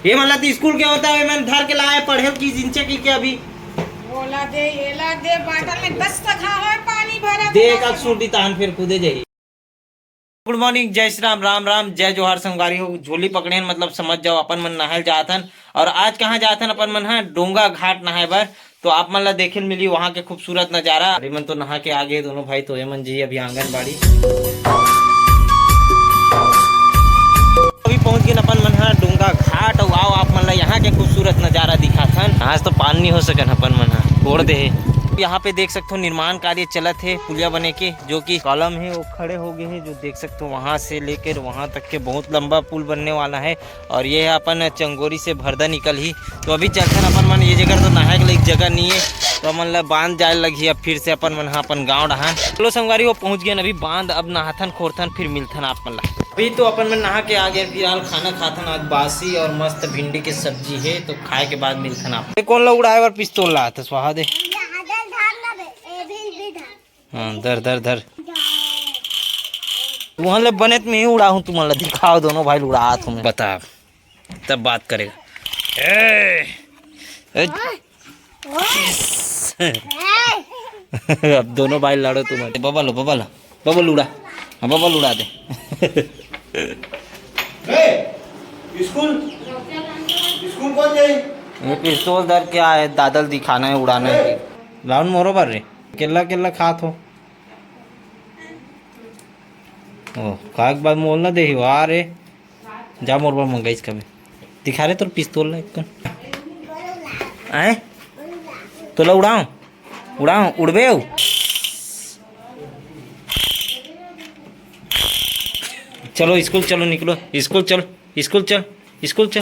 बोला दे एला दे बाटल में 10 तक है पानी भरा दे का सूटी तान फिर कूदे जाइए। गुड मॉर्निंग, जय श्री राम, राम राम, जय जोहार संगवारी हो। झोली पकड़े मतलब समझ जाओ अपन मन नहाल जाथन। और आज कहाँ जाथन अपन मन? है डोंगा घाट नहाए बर। तो आप मन ला देखे मिली वहाँ के खूबसूरत नजारा। अरे मन तो नहा के आगे दोनों भाई तो मन जी अभी आंगनबाड़ी अभी पहुँच गए अपन मन है डोंगा घाट। और आओ आप मन ला यहाँ के खूबसूरत नजारा दिखाथन। आज तो पानी नहीं हो सकन अपन मन है छोड़ दे। यहाँ पे देख सकते हो निर्माण कार्य चलत है पुलिया बने के, जो कि कॉलम है वो खड़े हो गए हैं। जो देख सकते हो वहाँ से लेकर वहाँ तक के बहुत लंबा पुल बनने वाला है। और ये है अपन चंगोरी से भरदा निकल ही। तो अभी चलते हैं अपन मन। ये जगह तो नहाए के लिए जगह नहीं है तो अपन ला बांध जाए लगी। अब फिर से अपन मन अपन गाँव डहान। चलो संगवारी वो पहुँच गए अभी बांध। अब नहाथन खोरथन फिर मिलथन आप मन ला। अभी तो अपन में नहा के आ गए। फिलहाल खाना खाथन आज बासी और मस्त भिंडी की सब्जी है। तो खाए के बाद मिलथन आप। कौन ला उड़ाए और पिस्तौल ला था स्वाहा दे। हाँ धर धर धर वहाँ ले बने में ही उड़ा हूँ। तुम्हारा दिखाओ दोनों भाई उड़ा तुम्हें बता तब बात करेगा। अब दोनों भाई लड़ो तुम्हारे। बबल बबल बबल उड़ा। हाँ बबल उड़ा दे। स्कूल स्कूल कौन जाए? ये पिस्तौल दर क्या है? दादल दिखाना है उड़ाना है। लाउन मोरो बर रे केला केला खात हो। ओ काग बाद मोल ना दे वाह रे जा मोर बर मंगाइस कभी दिखा रहे तो पिस्तौल ला एक आए तो ला उड़ाऊं उड़ाऊं उड़बे हो। चलो स्कूल चलो निकलो स्कूल चल स्कूल चल स्कूल चल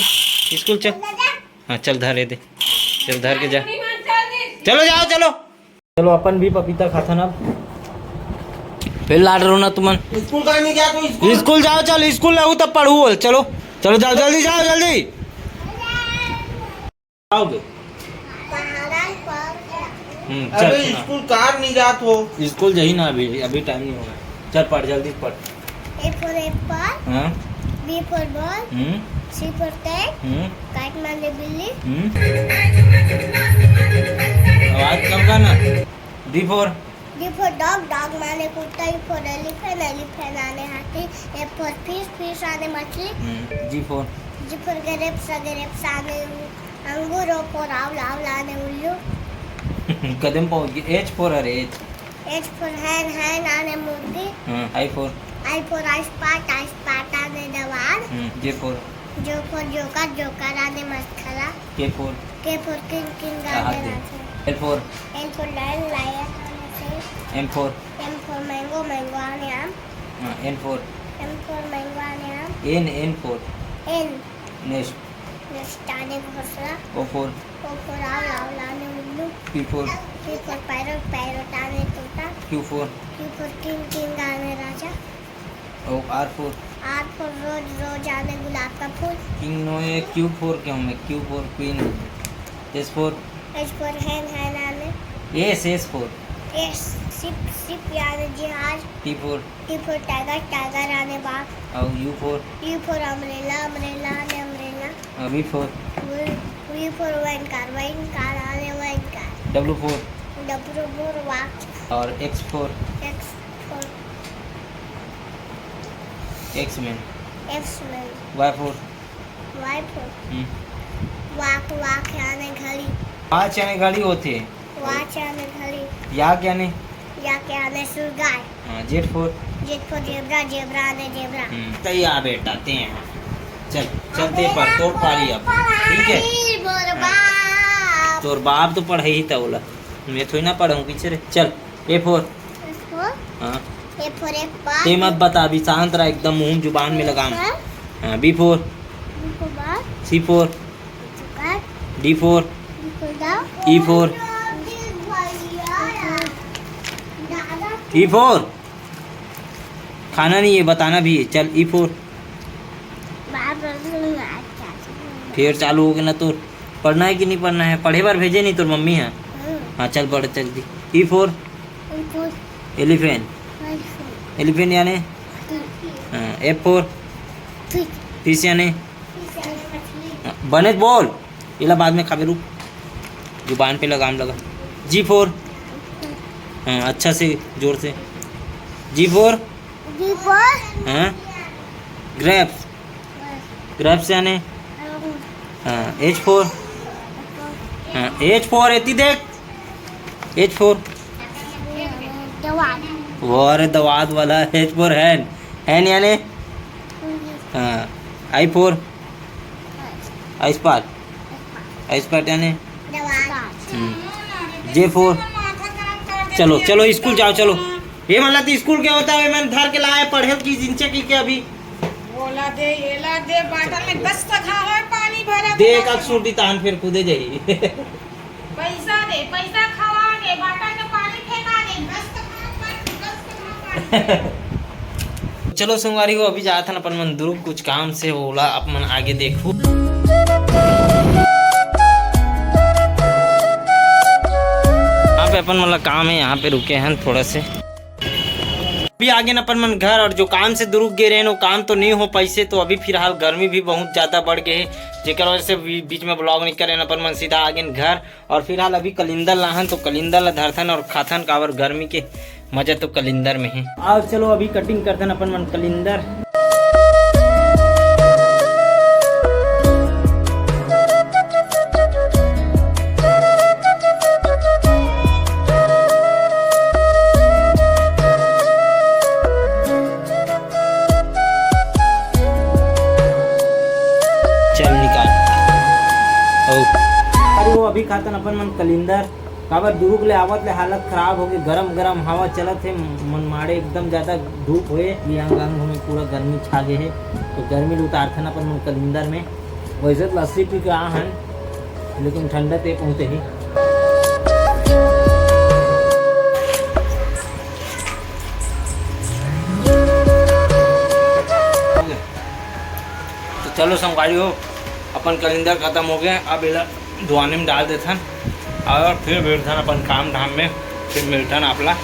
स्कूल चल। हाँ चल धरे दे चल धर के जा। चलो जाओ चलो चलो अपन भी पपीता खाता ना। फिर लाड रहो ना तुमन। स्कूल का नहीं गया तो स्कूल जाओ चल स्कूल लगू तब पढ़ू बोल। चलो चलो जाओ जल्दी जाओ जल्दी आओगे। चल अरे स्कूल कार नहीं जात हो। स्कूल जाही ना अभी अभी टाइम नहीं होगा। चल पढ़ जल्दी पढ़। A for apple, हाँ B for ball, C for cat, kite माने बिल्ली, आवाज कम करना। D four D for dog, dog माने कुत्ता, E for elephant, elephant आने हाथी, F for fish, fish आने मछली, जी four G for grapes, grapes आने अंगूर, O for owl, owl आने उल्लू, कदम पहुंच गए। एच फोर अरे H H for hen, hen आने मुर्गी, I for I for ice pot आने दवार, J for J for joker, joker आने मस्खरा, के फोर K for king आने राजा, L for L for lion, lion आने शेर, M for M for mango, mango आने आम, N for M for mango आने आम, N for N next next आने घोंसला, O for O for owl, owl आने उल्लू, P for P for parrot, parrot आने तोता, Q for Q for king, king आने राजा, ओ R for R for rose, rose आने गुलाब का फूल, किंग नो है। क्यू फोर क्या हूँ मैं? Q for queen. H for H for hen, hen आने, S for S ship, ship आने जहाज, T for T for tiger, tiger आने बाघ, और U for U for umbrella, umbrella आने umbrella, V for V for wine car, wine car आने wine car, W for W for watch, और X for X for X man X-Men, Y for Y for वाक, वाक आने घड़ी, पाँच यानी गाड़ी होती है। watch आने घड़ी, या क्या नहीं या के आने सुरगाय, Z for J for zebra, zebra आने zebra, तैयार बेटा ते हैं। चल चलते पर तोड़ पारी अब ठीक है। बर्बाद, तोर बाप तो पढ़े ही था बोला मैं थोड़ी ना पढ़ाऊँ पीछे रे। चल ए फोर हाँ A for apple, ते मत बता अभी शांत रहा एकदम मुंह जुबान में लगाम। हाँ B for B for ball, C for cat, D for B for dog, E for E for खाना नहीं है बताना भी है। चल ई फोर फिर चालू हो गया ना। तो पढ़ना है कि नहीं पढ़ना है? पढ़े बार भेजे नहीं तो मम्मी है। हाँ चल पढ़ जल्दी। ई फोर एलिफेंट एलिफेंट यानी एफ फोर फिश यानी बनेज बोल, इला बाद में खाबे, रुक जुबान पे लगाम लगा। G4, हाँ अच्छा से जोर से। G4, हाँ ग्रेप्स, ग्रेप्स यानी हाँ H4, हाँ H4 एती देख, H4 वो अरे दवात वाला H4 हैन यानी हाँ I4 आइसपाट यानी J4। चलो चलो स्कूल जाओ चलो। ये मतलब तो स्कूल क्या होता है, मैंने धर के लाया पढ़े की जिनसे की के अभी बोला दे ये ला दे बाटल में 10 खा है पानी भरा देख अक्सर दी तान फिर कूदे जाई। पैसा दे, पैसा खवा दे, बाटल में पानी फेंका दे, 10 खा। चलो संगवारी को अभी जाता ना अपन मन दुरुप कुछ काम से बोला अपन आगे देखू। यहाँ पे अपन मतलब काम है, यहाँ पे रुके हैं थोड़ा से। अभी आगे न अपन मन घर और जो काम से दुरुक गए रहे वो काम तो नहीं हो पैसे, तो अभी फिलहाल गर्मी भी बहुत ज़्यादा बढ़ गए है, जेकर वजह से बीच में ब्लॉग नहीं करे अपन मन सीधा आगे घर। और फिलहाल अभी कलिंदर लाहन तो कलिंदर ला धरथन और खाथन कावर गर्मी के मजा तो कलिंदर में है। आओ चलो अभी कटिंग करथन अपन मन कलिंदर। अभी खातन अपन मन कलिंदर काबर दुरुक ले आवत ले हालत खराब हो गई, गरम गरम हवा चलत है, मन माड़े एकदम ज़्यादा धूप हुए अंग में पूरा गर्मी छा गए है, तो गर्मी उतारथन अपन मन कलिंदर में। वैसे तो लस्सी पी के आ हन लेकिन ठंडा ते पहुँचे ही। तो चलो संगवारी हो अपन कलिंदर खत्म हो गया, अब इला धुआने में डाल देथन और फिर बैठन अपन काम धाम में, फिर मिलथन आपला।